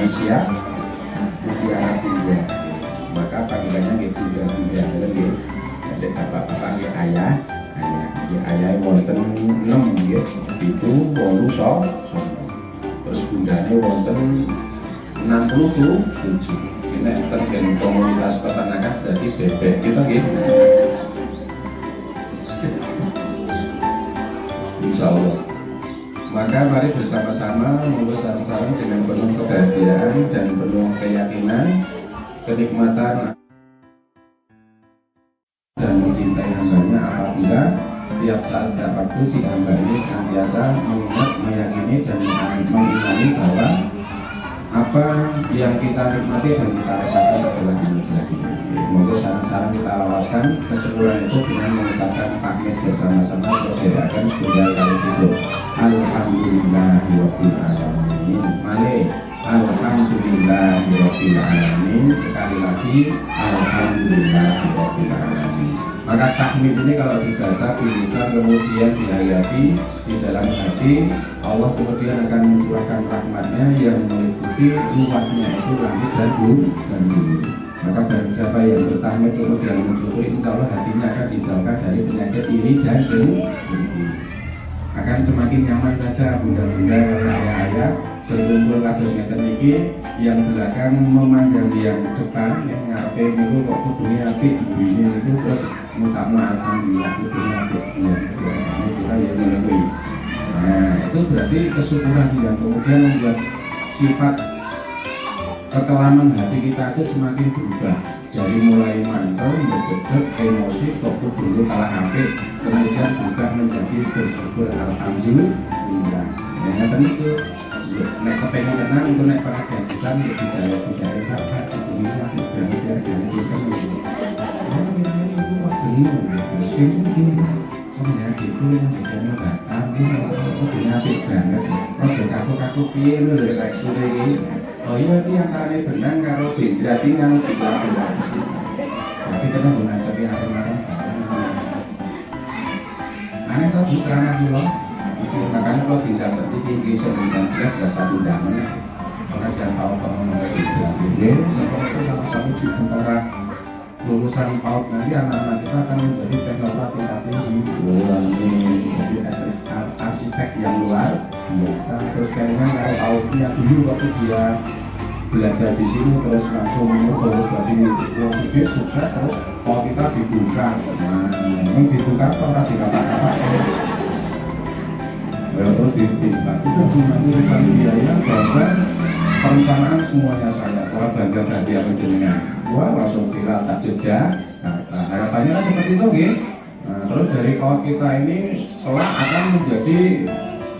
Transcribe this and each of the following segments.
Aisyah Mutiara Bunda. Maka panggilannya gitu Bunda lagi. Kasih bapak-bapak ya ayah, ayah wonten 6 ya. Itu wolu so. Terus bundanya wonten 67. Ini terjadi komunitas peternakan berarti bebek kita gitu. Insya Allah. Maka mari bersama-sama membesar-besarkan dengan penuh kebahagiaan dan penuh keyakinan, kenikmatan dan mencintai hambanya apabila setiap saat setiap waktu si hamba ini senantiasa mengingat, meyakini dan mengimani bahwa apa yang kita nikmati dan kita rasakan adalah diri. Semoga sarang-sarang kita lawatkan keseluruhan itu dengan mengucapkan takmid bersama-sama bergerakkan sudah kali itu. Alhamdulillahirabbil alamin. Male Alhamdulillahirabbil alamin. Sekali lagi Alhamdulillahirabbil alamin. Maka takmid ini kalau dibaca bisa kemudian dihayati di dalam hati, Allah kemudian akan mencurahkan rahmatnya yang meliputi luasnya itu langit dan bumi. Maka bagi siapa yang bertahmid kemudian mensyukuri, insya Allah hatinya akan dijauhkan dari penyakit iri dan dengki. Akan semakin nyaman saja bunda-bunda ayah-ayah berkumpul kasusnya teriki yang belakang memandang yang depan yang ngarepe itu kok kudunya apik ini itu terus mutakna alhamdulillah kudunya apik ya kita yang melalui. Nah itu berarti kesyukuran yang kemudian membuat sifat kekelaman hati kita itu semakin berubah dari mulai mantel, berjedek, emosi, toko dulu kalah apik kemudian juga menjadi bersyukur alhamdulillah. Nah itu nek kepengen tenang itu nek pengajian kita untuk bicara hak itu ini masih berani biar kita itu jenuh meskipun sebenarnya itu yang sedang datang ini aku dinasib banget produk kaku piye lho kayak sore ini. Oh iya ini yang kali benang karo bendera tinggal tidak tapi kita guna tapi hari-hari aneh so bukan dulu. Makanya kalau tidak tertinggi sebelum jelas sudah satu damen orang jangan tahu kalau mereka tidak sama-sama di antara lulusan PAUD nanti anak-anak kita akan menjadi teknolog tingkat tinggi jadi arsitek yang luar biasa. Terus kayaknya kalau PAUD-nya dulu waktu dia belajar di sini terus langsung terus berarti itu sukses terus kalau kita dibuka memang dibuka orang tidak kata-kata terus dibuka itu cuma urusan biaya bahwa perencanaan semuanya saya bangga tadi apa jenengan wah langsung viral tak jejak. Nah harapannya kan seperti itu gitu. Nah, terus dari kawan kita ini kelak akan menjadi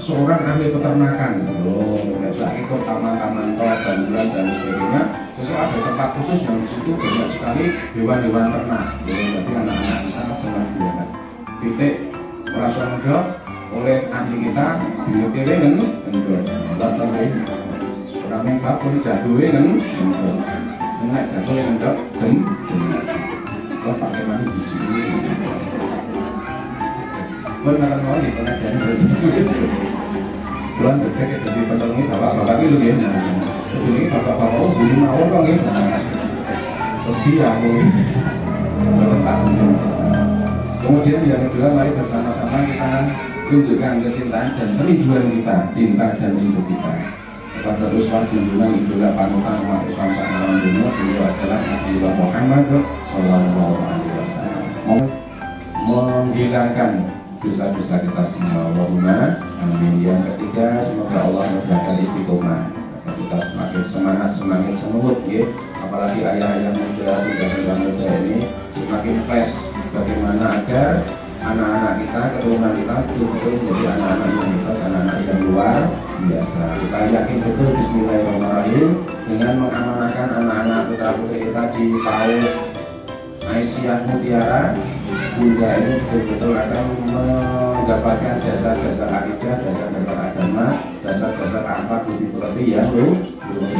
seorang ahli peternakan loh, biasa ikut taman-taman tol dan bulan dan sebagainya. Terus ada tempat khusus yang di situ banyak sekali hewan-hewan ternak. Jadi anak-anak kita senang banget. Titik merasa muda oleh ahli kita diukiri kan, enggak, enggak tahu. Orang yang kapur jagoe kan, enggak jagoe enggak, kalau pakai mani di sini. Benar mau di pengajian berjudi. Bulan berkait dari penolongi bapak-bapak itu ya. Ini bapak-bapak dulu mau dong ya. Lebih aku kemudian yang kedua mari bersama-sama kita tunjukkan kecintaan dan kerinduan kita, cinta dan rindu kita kepada Rasulullah junjungan idola panutan umat Islam saat dunia. Beliau adalah Nabi Muhammad Sallallahu Alaihi Wasallam. Menghilangkan dosa-dosa kita semua. Allahumma amin. Yang ketiga, semoga Allah memberikan istiqomah kita semakin semangat, semakin semangat ya. Apalagi ayah-ayah muda, muda muda ini semakin fresh. Bagaimana agar anak-anak kita, keturunan kita betul-betul menjadi anak-anak yang hebat, anak-anak yang luar biasa. Kita yakin betul Bismillahirrahmanirrahim dengan mengamanahkan anak-anak putra-putri kita di PAUD Aisyah Mutiara Bunda ini betul-betul akan mendapatkan dasar-dasar akidah, dasar-dasar agama, dasar-dasar akhlak budi pekerti yang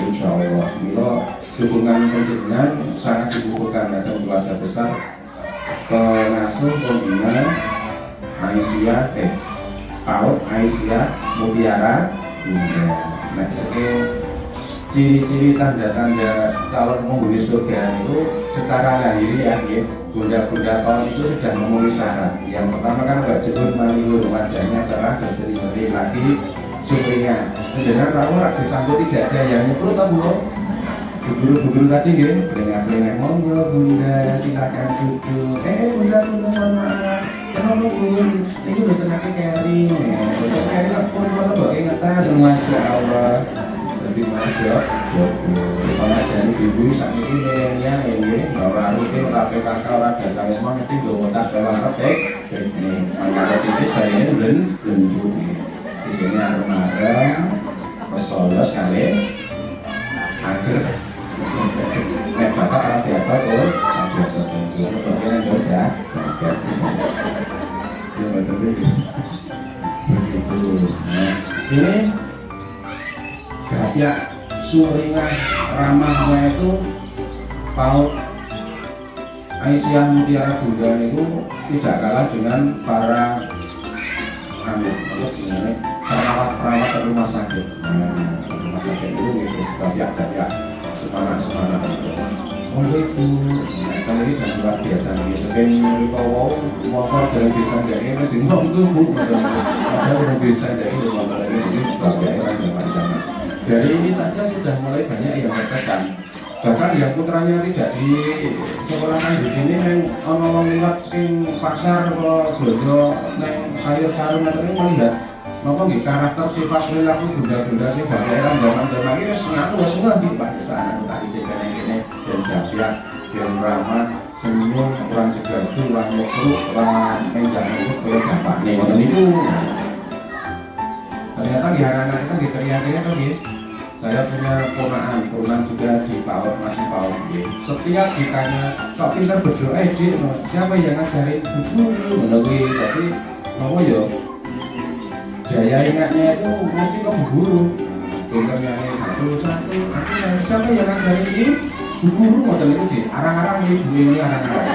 insya Allah. Milo dukungan pendidikan sangat dibutuhkan dan keluarga besar pengasuh pembina Aisyah PAUD Aisyah Mutiara Bunda. Nah, ciri-ciri tanda-tanda calon penghuni surga itu secara lahiriah ya, bunda-bunda kaum itu sudah memenuhi syarat. Yang pertama kan wajibun manihur, wajahnya cerah, berseri-seri, lagi sumringah. Mendengar tahu rak disambut tidak ada yang nyepur atau belum? Guru-guru tadi ya, belengah-belengah, monggo bunda silakan duduk. Bunda mohon maaf, kenapa bun? Ini udah senangnya kering. Besok kering aku malah bawa ingatan, masya Allah. Lebih masuk, pengajian ibu saat ini ya, bahwa rutin rapi kakak orang biasa semua mesti domotas bawah repek. Ini maka titis hari ini belum di sini ada pesolos kali akhir. Bapak orang biasa tuh, bagian yang kerja, begitu. Ini ya sumringah ramahnya itu paut Aisyah Mutiara Bunda itu tidak kalah dengan para perawat rumah sakit. Rumah sakit itu gapyak semangat itu. Kalau ini jangan luar biasa nih. Sebenarnya kalau motor dalam desa dari ini sih mau itu bu, ada dalam desa dari itu motor ini sini gapyak orang yang macam. Dari ini saja sudah mulai banyak yang tertekan. Bahkan yang putranya tidak di sekolah di sini yang orang lewat sing pasar kalau belanja neng sayur sarung atau ini melihat nopo nggih karakter sifat perilaku bunda-bunda sing bageran zaman-zaman iki wis ngaku semua di sana tadi kene dan jabiak dan ramah senyum orang cegadu orang mekruk orang menjang-menjang kaya bapakne ngoten niku. Ternyata di anak-anak itu diteriakinya kan nggih. Saya punya ponakan juga di PAUD, masih PAUD. Setiap ditanya, kok pintar berdoa, Cik, siapa yang ngajarin buku menurut tapi nopo ya daya ingatnya itu mesti ke guru. Pintarnya satu, siapa yang ngajarin ini? Bu guru ngoten niku Cik, arang-arang ibu ini arang-arang.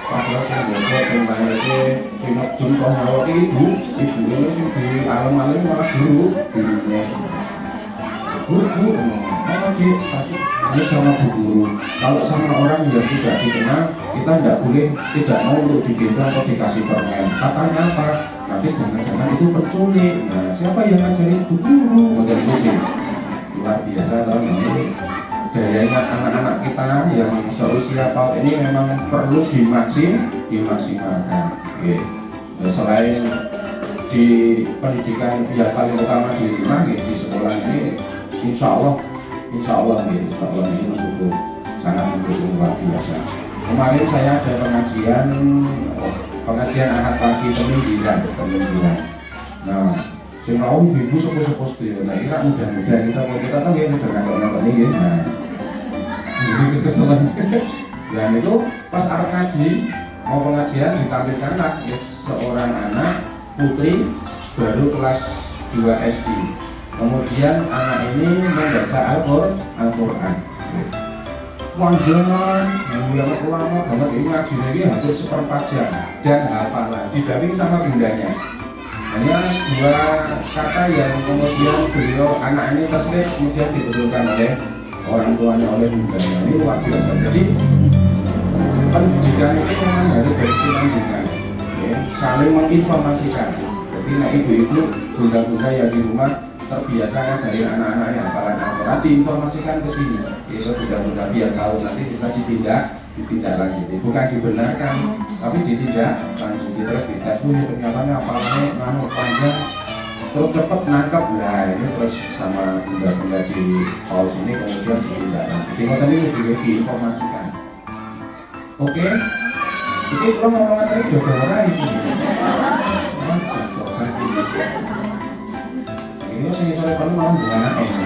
Padahal saya bocor tentang itu pinot contoh bahwa ibu ini sih di alam-alam malah guru malah ini sama bu guru. Kalau sama orang yang tidak dikenal kita tidak boleh, tidak mau untuk digendong atau dikasih permen. Katanya apa? Nanti jangan-jangan itu penculik. Nah, siapa yang ngajarin bu guru? Model itu sih luar biasa loh. Daya ingat anak-anak kita yang seusia PAUD ini memang perlu dimaksimalkan. Selain di pendidikan yang paling utama di rumah, di sekolah ini, insya Allah ini mendukung, sangat mendukung luar biasa. Kemarin saya ada pengajian ahad pagi pemimpinan. Nah, saya mau ibu sepuh dia. Nah, ini mudah-mudahan kita tahu ya dengan nonton ini. Nah, ini keselan. Dan itu pas arep ngaji, mau pengajian ditampilkan lah seorang anak putri baru kelas 2 SD. Kemudian anak ini membaca Al-Quran. Panjangan, yang ulama banget ini ngajinya ini hampir seperempat jam dan hafalan didampingi sama bundanya. Hanya 2 kata yang kemudian beliau anak ini taslim kemudian dibetulkan oleh orang tuanya, oleh bundanya. Ini luar biasa. Jadi pendidikan ini memang harus berkesinambungan, saling menginformasikan. Jadi ibu-ibu, bunda-bunda yang di rumah terbiasa ngajarin anak-anaknya hafalan Al-Quran, diinformasikan ke sini. Itu bunda-bunda biar tahu, nanti bisa ditindak lagi. Bukan dibenarkan, tapi ditindak lanjut. Terus dites punya ternyata hafalannya panjang, terus cepat nangkep. Nah ini terus sama bunda-bunda di PAUD ini kemudian ditindak lanjut. Tadi juga diinformasikan. Oke, ini kalau ngomong tadi jodoh orang ini. Ini saya sore kalau malam bukan apa ini.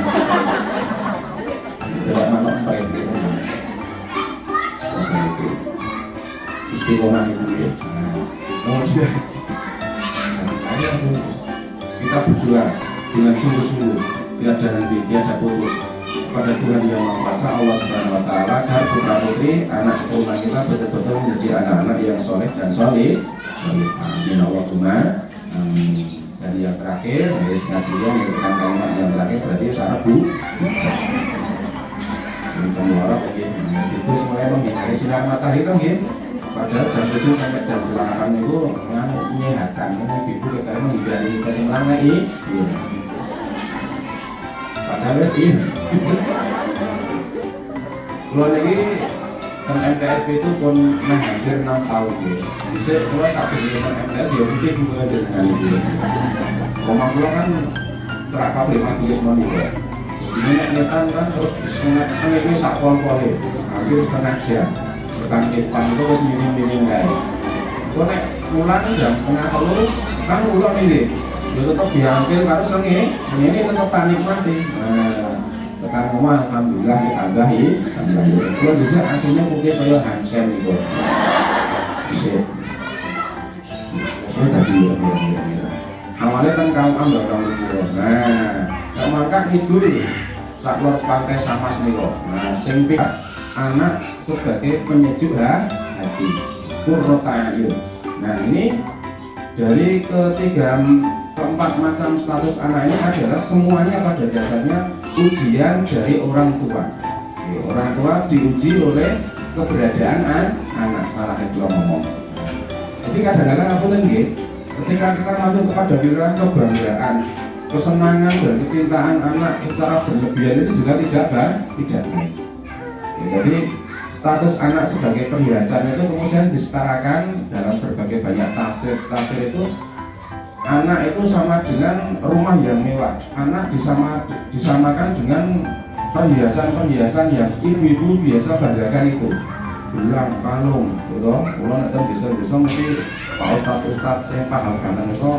Tidak malam baik itu. Istiqomah itu ya. Kemudian kita berdoa dengan sungguh-sungguh, tiada henti, tiada putus pada Tuhan yang Maha Kuasa Allah Subhanahu Wa Taala agar putra putri anak keturunan kita betul-betul menjadi anak-anak yang soleh dan soleh. Amin Allahumma amin. Dan yang terakhir, ngajinya memberikan kalimat yang terakhir berarti syarat bu. Ini pemluarat itu semuanya menghindari sinar matahari kan gitu. Padahal jam 7 sampai jam 8 itu menyehatkan, ibu kita menghindari kesemuanya ini. Padahal ini. Kalau lagi kan MTSP itu pun hampir 6 tahun gitu. Bisa kalau satu dengan MTS ya mungkin bukan aja dengan itu. Rumah pulau kan terak pabrik mati semua juga. Ini nyetan kan terus sangat ini sakpol poli, hampir setengah jam. Tekan depan itu harus minim kayak. Kalau nek pulang jam tengah telur kan pulang ini, dia tetap diambil harus ini tetap panik mati. Tekan rumah alhamdulillah ditambahi, kalau bisa aslinya mungkin kayak Hansen gitu. Saya tadi awalnya kan kamu ambil kamu dulu. Nah, maka tidur saat luar pantai sama semilo. Nah, sempit anak sebagai penyejuk hati. Qurrata. Nah, ini dari keempat macam status anak ini adalah semuanya pada dasarnya ujian dari orang tua. Orang tua diuji oleh keberadaan anak, salah itu ngomong. Jadi kadang-kadang aku lagi ketika kita masuk kepada wilayah kebanggaan, kesenangan dan kecintaan anak secara berlebihan itu juga tidak baik. Jadi status anak sebagai perhiasan itu kemudian disetarakan dalam berbagai banyak tafsir. Tafsir itu anak itu sama dengan rumah yang mewah. Anak disamakan dengan perhiasan yang ibu-ibu biasa banggakan itu. Gelang, kalung, gitu. Kalau nanti bisa mesti Pak Ustadz saya paham karena itu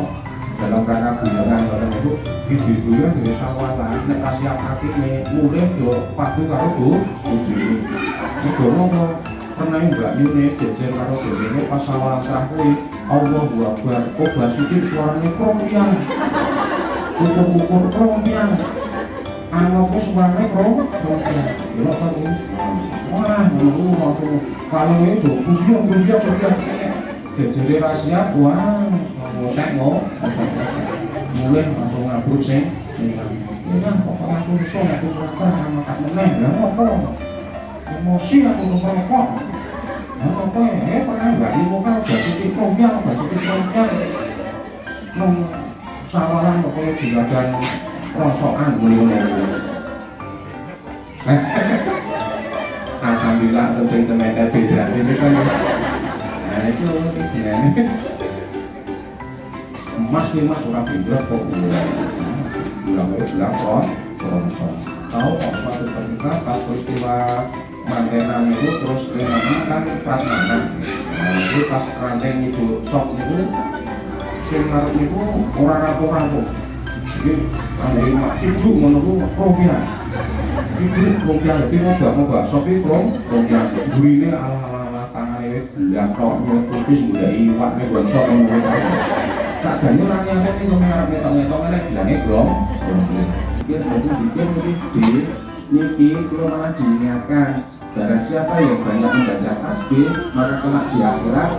dalam rangka guyonan orang itu ibu-ibunya dari sawalan nek siap hati nih mulai do padu karo bu sedono kok pernah mbak Yune jejer karo dene pas sawalan kuwi Allahu Akbar kok basuki suarane krompian ukur krompian apa suarane krompian lho kok wah ngono waktu kalau itu buyok jejere ra siap wah ngomong mulai langsung ngabruk sih ya kok aku iso aku rokok sama tak meneh lha apa emosi aku rokok apa ya pernah enggak ibu kan basuki krompian nang sawaran kok digadan rosokan mulai alhamdulillah tentu semuanya beda ini kan nah itu ya emas orang pindah kok bilang tahu kok suatu ketika pas peristiwa mantenan itu terus renangnya kan prasmanan. Nah itu pas ranting itu sok itu sing ngarep itu orang rampung jadi ambil mak ibu menunggu krompian ibu krompian jadi moga sopi krompian gurine ala tangannya belang tok nyukupis udah iwaknya bonsok tak jane orang yang ini ngarep ngetok-ngetok nek bilangnya belum dia bikin di niki kalau malah diingatkan barang siapa yang banyak membaca tasbih maka kelak di akhirat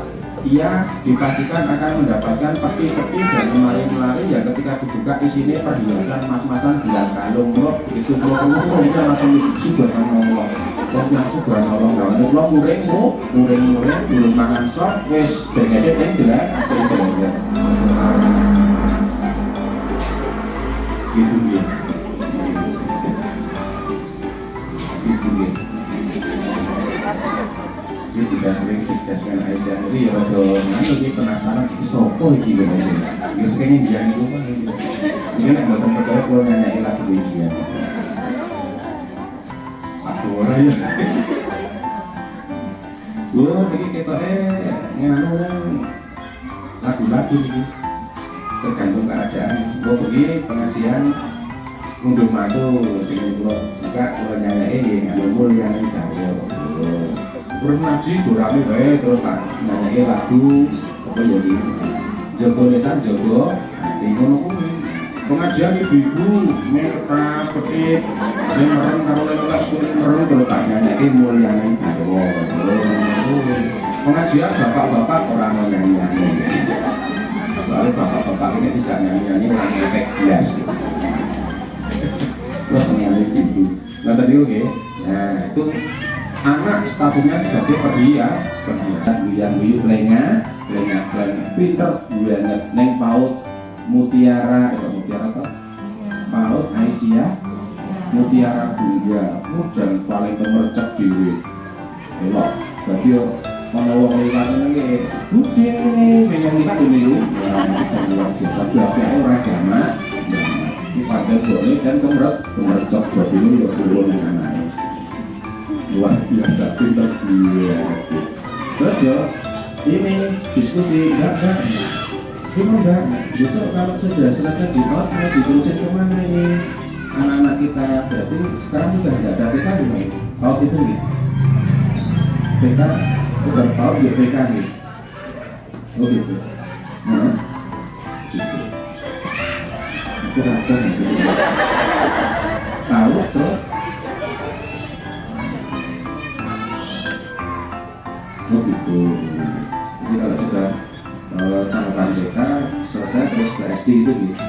ia dipastikan akan mendapatkan peti-peti dan lemari-lemari yang ketika dibuka isinya perhiasan mas-masan gelang kalung loh begitu kalau bisa langsung subhanallah kok yang subhanallah kalau muring belum makan sok wes bengedek yang gelang gitu dia ini tidak sering dikasihkan Aisyah jadi ya waduh nanti penasaran sopo ini gimana ya seringnya dia itu kan ini yang gak percaya kalau nanyain lagu dia aku orang ya gue ini kita nganu lagu-lagu ini tergantung keadaan gue pergi pengajian untuk matu sehingga gue juga kalau nyanyain nganu yang ini terus ngaji durame bae terus tak nyanyi lagu apa ya iki jago lesan jago ati ngono kuwi pengajian ibu-ibu merta petik sing merem karo lelak sing merem terus tak nyanyi mulyane Jawa pengajian bapak-bapak ora nyanyi Soalnya bapak-bapak ini tidak nyanyi-nyanyi orang ngepek bias. Terus nyanyi gitu. Nah tadi oke. Nah itu anak statusnya sebagai perhias. Yang wiyu lenga pinter bulan neng paut mutiara apa? Paut Aisyah mutiara bunga dan paling kemercek diri elok berarti mana wong liwat ini budi pengen liwat ini luar biasa berarti orang agama ini pada boleh dan kemercek buat ini ya turun dengan anak luar biasa pinter dia terus ya ini diskusi enggak besok kalau sudah selesai di tot mau diterusin kemana ini anak-anak kita berarti sekarang sudah tidak ada TK nih paut itu nih TK udah paut ya TK nih oh gitu nah gitu itu racun gitu paut terus oh gitu jadi kalau sudah tahapan TK selesai terus ke SD itu gitu.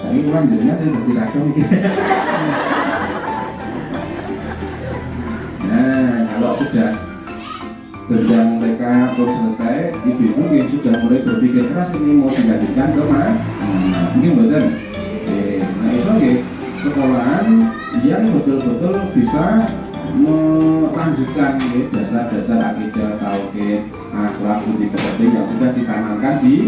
Saya ulang jadinya saya berarti racun gitu. Nah kalau sudah jenjang TK terus selesai, ibu-ibu mungkin sudah mulai berpikir keras ini mau dilanjutkan ke mana? Mungkin betul. Nah itu ya sekolahan yang betul-betul bisa melanjutkan dasar-dasar akidah tauhid akhlak budi pekerti yang sudah ditanamkan di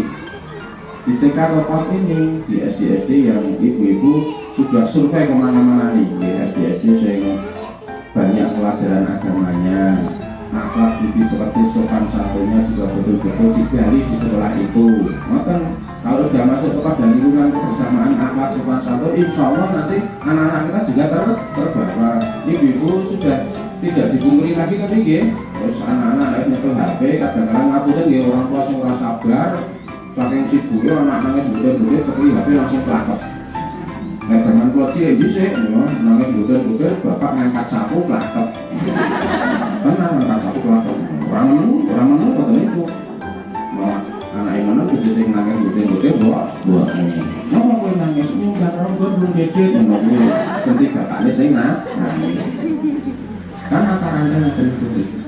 TK Repot ini di SD-SD yang ibu-ibu sudah survei kemana-mana nih di SD-SD yang banyak pelajaran agamanya akhlak budi pekerti sopan santunnya juga betul-betul digali di sekolah itu. Maka kalau sudah masuk kepada lingkungan kebersamaan akhlak sopan santun, insya Allah nanti anak-anak kita juga terbawa. Ibu-ibu sudah tidak dibungkiri lagi ketiga. Terus anak-anak nyetel HP, kadang-kadang ngapusin dia orang tua yang merasa sabar, saking sibuknya anak-anaknya buder-buder, sekali HP langsung pelakot. Nah zaman pelajar ini sih, nangis buder-buder, bapak ngangkat sapu pelakot. Karena ngangkat sapu pelakot. Orang menung, betul itu. Anak yang mana kita sering nangis buder-buder, buat mau aku nangis, enggak orang belum dedek, nanti bapaknya saya nangis. Kan akaranya seperti itu.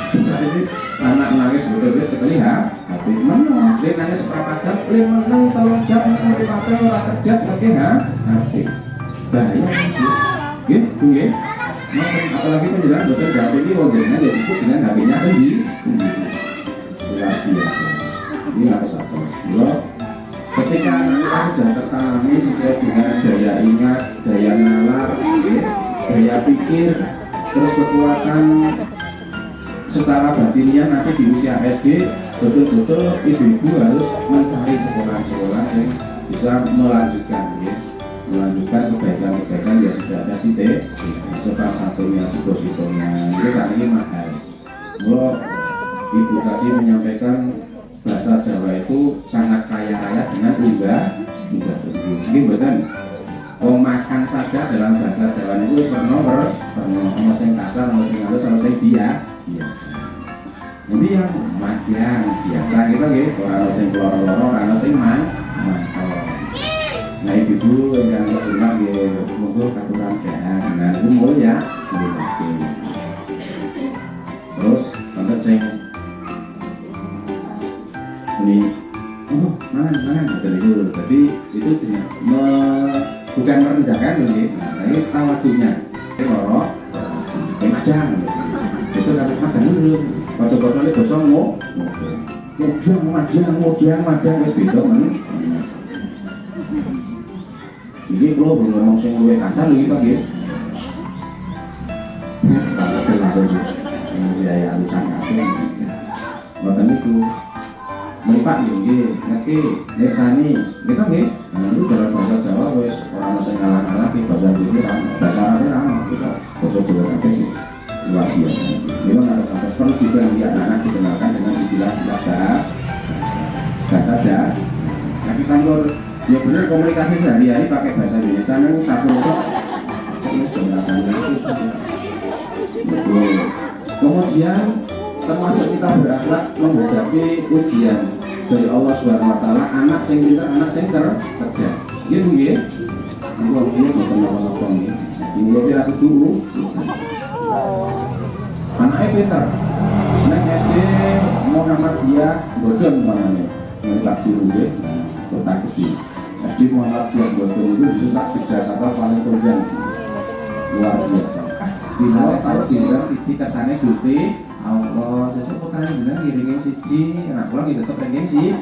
Setelah itu anak nangis betul-betul sekali tapi menang dia nangis seberapa jam dia menang tolong jam nanti pakai orang kerja lagi tapi bahaya gitu ya apalagi penjelasan dokter HP ini wajahnya dia sebut dengan HP-nya sendiri luar biasa ini harus apa ketika anak sudah tertanami sesuai dengan daya ingat daya nalar daya pikir terus kekuatan secara batinnya nanti di usia SD betul-betul ibu-ibu harus mencari sekolah-sekolah yang bisa melanjutkan kebaikan-kebaikan yang sudah ada di salah satunya psikositonya itu kan ini mahal. Kalau ibu tadi menyampaikan bahasa Jawa itu sangat kaya raya dengan unggah ini bukan makan saja dalam bahasa Jawa itu pernah sama sing kasar, sama sing halus, sama sing biasa. Jadi yang biasa gitu gitu, orang sing loro-loro, orang sing mantap. Nah ibu yang kebetulan gitu, mungkin katuran jahat, nah itu mulai ya, terus sampai sing ini, mana, jadi itu bukan merendahkan loh, tapi tawadunya, loro, macam itu dapat makan dulu. Foto-foto ini bosong mojang wis beda men. Iki kula belum ngomong sing luwih kasar lho iki Pak nggih. Ya alusan kabeh. Mboten niku. Mripat nggih, niki desani, kita nggih. Itu dalam bahasa Jawa wis ora sing ngalah-ngalah iki bahasa iki bahasa Arab ora kita basa Jawa kabeh sih. Luar biasa. Memang ada sampai perlu juga lihat anak dikenalkan dengan istilah bahasa Jawa. Tapi kalau ya benar komunikasi sehari-hari pakai bahasa Indonesia itu satu itu penjelasannya itu betul. Kemudian termasuk kita berakhlak menghadapi ujian dari Allah Subhanahu wa taala, anak sing pinter, anak sing cerdas. Nggih nggih. Niku iki boten napa-napa nggih. Niku kira dulu. Anaknya pinter. Nek SD Muhammadiyah boten manane. Nek tak juru nggih. Kok tak iki. SD Muhammadiyah boten itu bisa tak Jakarta paling terjang. Luar biasa. Dina kalau tidak siji kersane Gusti Allah, sesuk perkara bener ngiringi siji, anak kula iki tetep ranking siji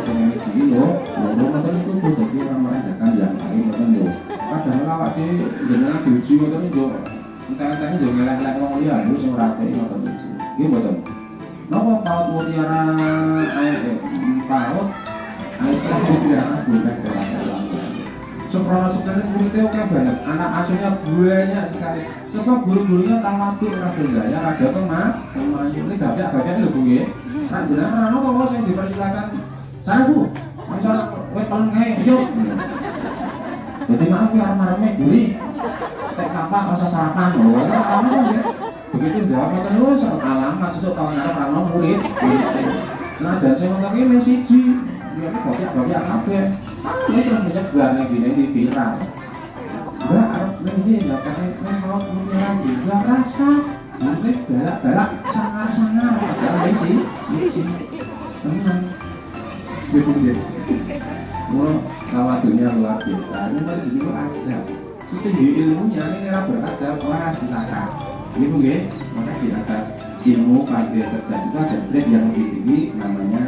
pengen siji lho. Lho ngoten itu dadi ramalan yang lain ngoten lho. Padahal awak dhewe jenengan diuji ngoten yo entah-entah yo ngelak-elak wong liya lho sing ora apik ngoten niku. Nggih mboten. Napa paut mutiara paut Aisyah mutiara bukan dalam sekolah muridnya oke banget, anak asuhnya banyak sekali. Sebab guru-gurunya tawadu rada gaya, rada kemah, ini gapyak lho Bu ya. Nak jenengan ana kok sing dipersilakan. Sana Bu, masalah wis tolong yuk. Jadi maaf ya arep-arepe guri. Tek apa rasa sarapan lho. Kamu ya. Begitu jawab terus alamat sesuk tahun ngarep ana murid. Nah, jan sing ngono iki mung siji. Dia gapyak kabeh. Ini terus banyak banget gini di viral. Enggak, ini enggak pakai mau punya juga rasa. Ini galak sangat-sangat. Padahal sih, tenang. Gitu dia. Mau kawadunya luar biasa. Ini masih juga ada. Setinggi ilmunya ini berada wah silakan. Gitu ya. Maka di atas ilmu pandai cerdas itu ada trik yang lebih tinggi namanya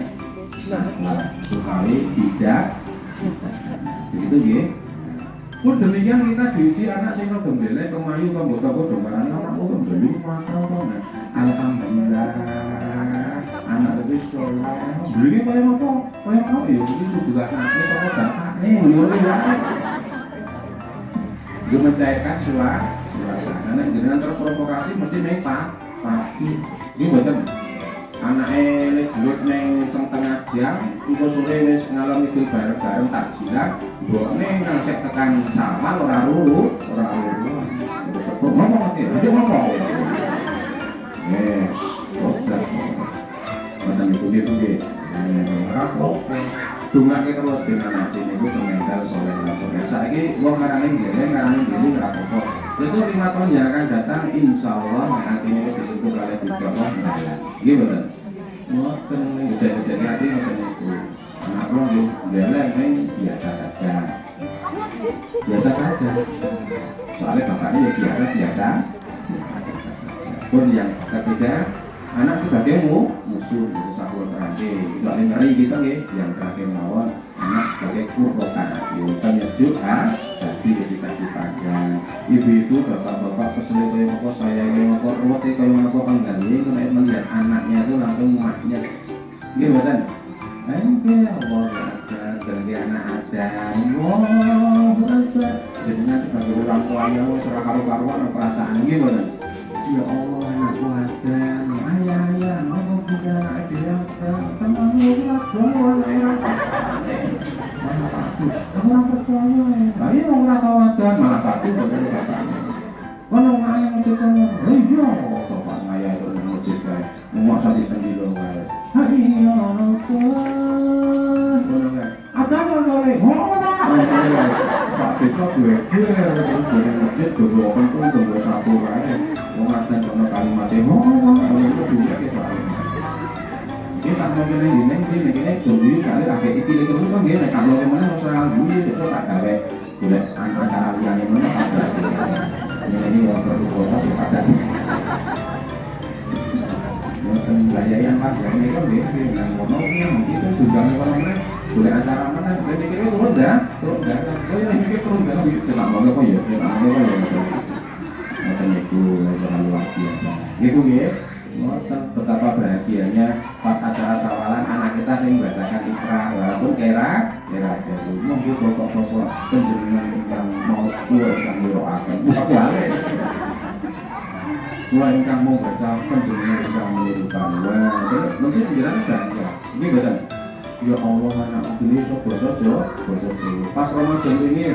Bukhari bijak. Begitu ya. Pun demikian kita diuji anak sing rada mbelek kemayu kok dombaran anakku kembali makro kok. Alhamdulillah. Anak itu soleh. Beli kaya apa? Kaya apa ya? Iki juga anake kok bapakne yo ya. Dia mencairkan suasana. Nek jenengan terprovokasi mesti nek pasti. Iki mboten anake lek duit ning tengah jam, engko sore wis ngalor ngidul bareng-bareng takjilan, mbokne ngasih tekan sawah ora luru. Ngomong ngerti, aja ngomong. Mboten itu nggih. Ora apa. Dungake terus dengan ati niku mental soleh langsung. Saiki wong ngarane ngeleng, ngarane diri ora apa-apa. Besok 5 tahun yang akan datang insyaallah ati niku disentuh oleh Gusti Allah. Nggih mboten. Ngoten gede-gede hati ngoten niku. Anak kula nggih ngeleng ning biasa saja. Biasa saja. Soalnya bapaknya ya biasa. Pun yang ketiga, anak sebagai musuh sahur terakhir. Itu paling ngeri kita nggih, yang terakhir mawon anak sebagai kurokan. Yukan juga jadi ketika dipajang. Ibu-ibu, bapak-bapak peselit kaya apa saya kaya apa ruwet kaya apa penggali melihat anaknya itu langsung maknya. Nggih mboten? Nggih, Allah ada dari anak ada. Allah ada. Jadinya sebagai orang tuanya wis ora karu-karuan perasaan nggih mboten? Ya Allah anakku ada. Ayah, mau punya anak dia. Teman lu orang percaya. Ayo ora kawadan malah takut dengan bapaknya. Kalau ayah ngecek iya, bapak ayah itu ngecek kayak mau satu sendiri wae. Hai ya Allah. Ada boleh. Pak besok gue ngecek dulu kan tuh gue sapu wae. Mau ngaten kono kalimatnya kalau itu juga kita. Kita mau gini jombi kali agak iki iki terus kan nggih kalau kemana masalah budi itu tak gawe boleh acara liyane mana ada. Ini waktu kota ada. Mungkin layanan warga ini kan nggih nang kono itu juga orang boleh acara mana jadi kira turun dah. Kalau ini mikir turun dah bisa ngomong apa ya? Mungkin itu luar biasa. Gitu nggih. Betapa bahagianya pas acara sawalan anak kita yang membacakan ikrah walaupun kira jadi mungkin pokok-pokok penjenengan yang mau tua yang diroakan bukan balik tua yang mau baca penjenengan yang menirukan mungkin penjelasan ya ini betul ya Allah anak ini boso pas Ramadan ini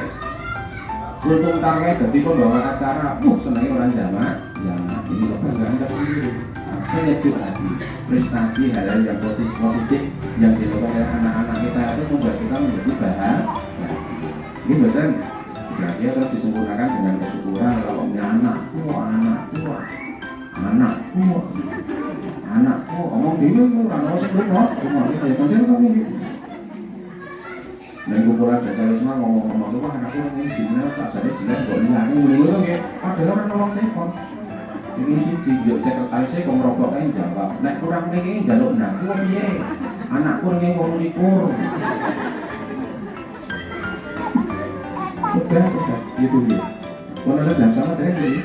untung tarweh jadi pembawa acara senangnya orang jamaah ini loh kan sendiri penyejuk hati, prestasi hal yang positif yang dilakukan oleh anak-anak kita itu membuat kita menjadi bahagia. Ini betul. Berarti terus disempurnakan dengan kesyukuran kalau punya anakku, omong bingung tuh, anak saya bingung, semua ini kayak penting ngomong gitu. Dan kumpulan dasar ngomong-ngomong itu anakku ini gimana tak sadar jelas kok ini aku dulu tuh kayak padahal orang nolong telepon. Ini sih sekretaris saya kok merokok kan jawab. Nek kurang nih jaluk nak, aku piye? Anakku nih ngomong likur. Udah, gitu ya. Kalau ada jam sama tadi ini.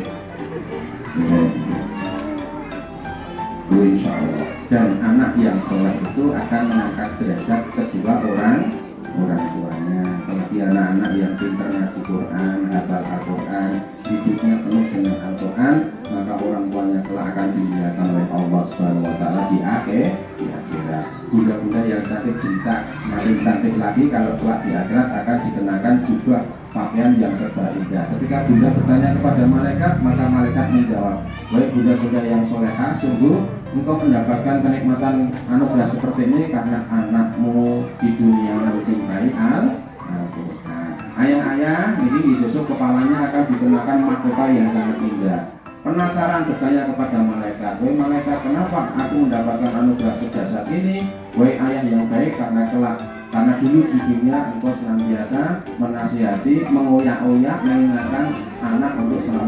Insya Allah. Dan anak yang soleh itu akan mengangkat derajat kedua orang tuanya. Apalagi anak-anak yang pintar ngaji Quran, hafal Al-Quran, hidupnya penuh dengan Al-Quran, maka orang tuanya kelak akan dimuliakan oleh Allah Subhanahu Wa Taala di akhirat. Bunda-bunda yang cantik cinta semakin cantik lagi kalau kelak di akhirat akan dikenakan juga pakaian yang serba indah. Ketika bunda bertanya kepada malaikat, maka malaikat menjawab, "Wahai bunda-bunda yang solehah, sungguh engkau mendapatkan kenikmatan anugerah seperti ini karena anakmu di dunia mencintai Al-Quran." Ayah-ayah, ini ditusuk kepalanya akan dikenakan mahkota yang sangat indah. Penasaran bertanya kepada malaikat, "Wahai malaikat, kenapa aku mendapatkan anugerah sedahsyat ini?" "Wahai ayah yang baik, karena dulu di dunia engkau senantiasa menasihati, mengoyak-oyak, mengingatkan anak untuk selalu